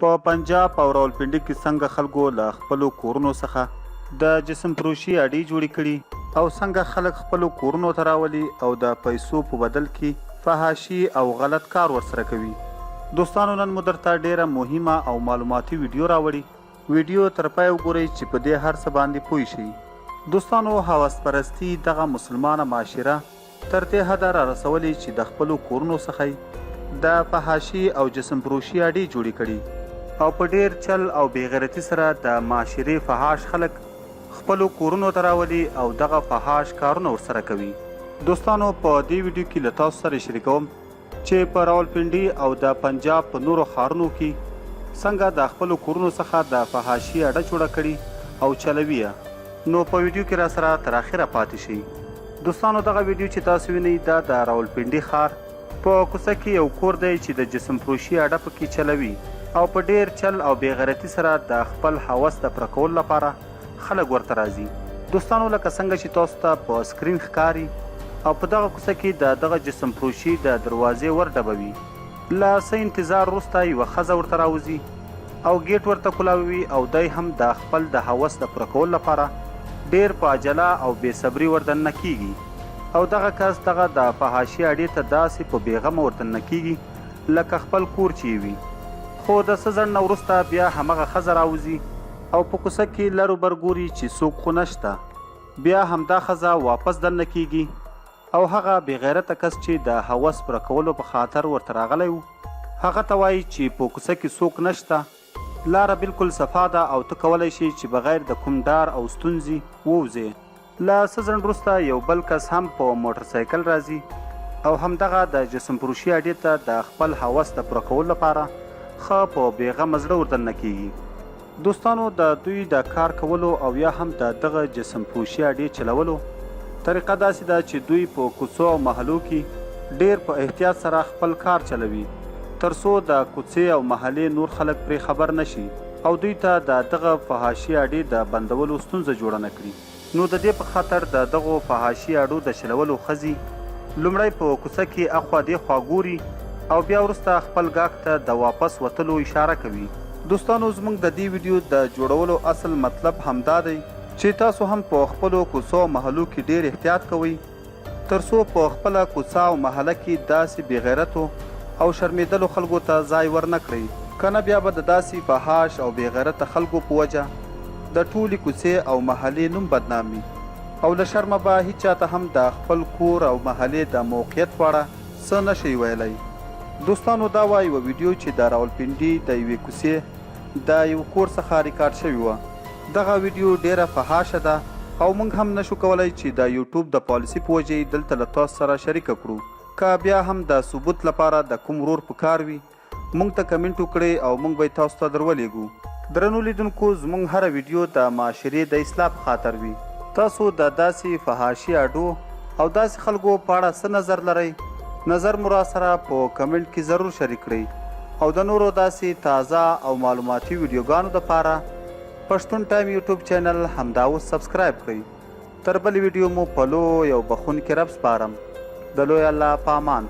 په پنجاب او راولپنډي کې څنګه خلکو له خپلو کورونو څخه د جسم فروشي اډې جوړې کړي او څنګه خلک خپلو کورونو ته راولي او د پیسو په بدل کې فحاشي او غلط کار ورسره کوي. دوستانو نن مو درته ډیره مهمه او معلوماتي ویډیو راوړي. ویډیو تر پای وګورئ چې په دې هر څه باندې پوه شئ. دوستانو هوس پرستی دغه مسلمانه معاشره تر دې حده را رسولې چې د خپلو کورونو څخه د فحاشي او جسم فروشي اډې جوړې کړي او په ډیر چل او بېغیرتي سره د معاشرې فحاش خلک خپلو کورونو ته راولي او دغه فحاش کارونه ورسره کوي. دوستانو په دې ویډیو کې له تاسو سره شریکوم چې په راولپنډي او د پنجاب په نورو ښارونو کې څنګه د خپلو کورونو څخه د فحاشي اډه جوړه کړي او چلوي یې. نو په ویډیو کې را سره تر اخره پاتې شئ. دوستانو دغه ویډیو چې تاسو وینئ دا د راولپنډي ښار په کوڅه کې یو کور دی چې د جسم فروشي اډه پکې چلوي او په ډیر چل او بېغیرتي سره د خپل هوس د پوره کولو لپاره خلک ورته راځي. دوستانو لکه څنګه چې تاسو ته په سکرین ښکاري او په دغه کوڅه کې د دغه جسم فروشي د دروازې ور ډبوي. له څه انتظار وروسته یوه ښځه ورته راوځي او ګیټ ورته کولاوي او دی هم د خپل د هوس د پوره کولو لپاره ډیر په عجله او بېصبري وردننه کیږي او دغه کس دغه د فحاشي اډې ته داسې په بېغمه وردننه کیږي لکه خپل کور چې وي. خو د څه ځنډ نه وروسته بیا همغه ښځه راوځي او په کوڅه کې لر بر ګوري چې څوک خو نشته. بیا همدا ښځه واپس دننه کیږي او هغه بېغیرته کس چې د هوس پوره کولو په خاطر ورته راغلی و هغه ته وایي چې په کوڅه کې څوک نشته، لاره بالکل صفا ده او ته کولی شي چې بغیر د کوم ډار او ستونزې ووځې. له څه ځنډ وروسته یو بل کس هم په موټرسایکل راځي او همدغه د جسم فروشي اډې ته د خپل هوس د پوره کولو لپاره ښه په بېغمه زړه وردننه کیږي. دوستانو د دوی د کار کولو او یا هم د دغه جسم فروشي اډې چلولو طریقه داسې ده چې دوی په کوڅو او محلو کې ډیر په احتیاط سره خپل کار چلوي تر څو د کوڅې او محلې نور خلک پرې خبر نشي او دوی ته د دغه فحاشي اډې د بندولو ستونزه جوړه نه کړي. نو د دې په خاطر د دغو فحاشي اډو د چلولو ښځې لومړی په کوڅه کې اخوا دېخوا ګوري او بیا وروسته خپل ګاک ته د واپس وتلو اشاره کوي. دوستانو زموږ د دې ویډیو د جوړولو اصل مطلب همدا دی چې تاسو هم په خپلو کوڅو او محلو کې ډیر احتیاط کوئ تر څو په خپله کوڅه او محله کې داسې بېغیرتو او شرمېدلو خلکو ته ځای ورنه کړئ، که نه بیا به د داسې فحاش او بېغیرته خلکو په وجه د ټولې کوڅې او محلې نوم بدنام وي او له شرمه به هیچ چاته هم د خپل کور او محلې د موقعیت په اړه څه نشئ ویلی. دوستانو دا وایي یوه ویډیو چې د راولپنډي د یوې کوڅې د یو کور څخه ریکارډ شوې وه. دغه ویډیو ډیره فحاشه ده او موږ هم نشو کولی چې د یوټیوب د پالیسي په وجه یې دلته له تاسو سره شریکه کړو. که بیا هم د ثبوت لپاره د کوم ورور په کار وي موږ ته کمنټ وکړئ او موږ به یې تاسو ته درولېږو. درنو لیدونکو زموږ هره ویډیو د معاشرې د اصلاح په خاطر وي. تاسو د داسې فحاشي اډو او داسې خلکو په اړه څه نظر لرئ؟ نظر مو را سره په کمنټ کې ضرور شریک کړئ او د نورو داسې تازه او معلوماتي ویډیوګانو دپاره پښتون ټایم یوټیوب چینل همدا اوس سبسکرایب کړئ. تر بلې ویډیو مو په لوی او بخښونکي رب سپارم. د لوی الله په امان.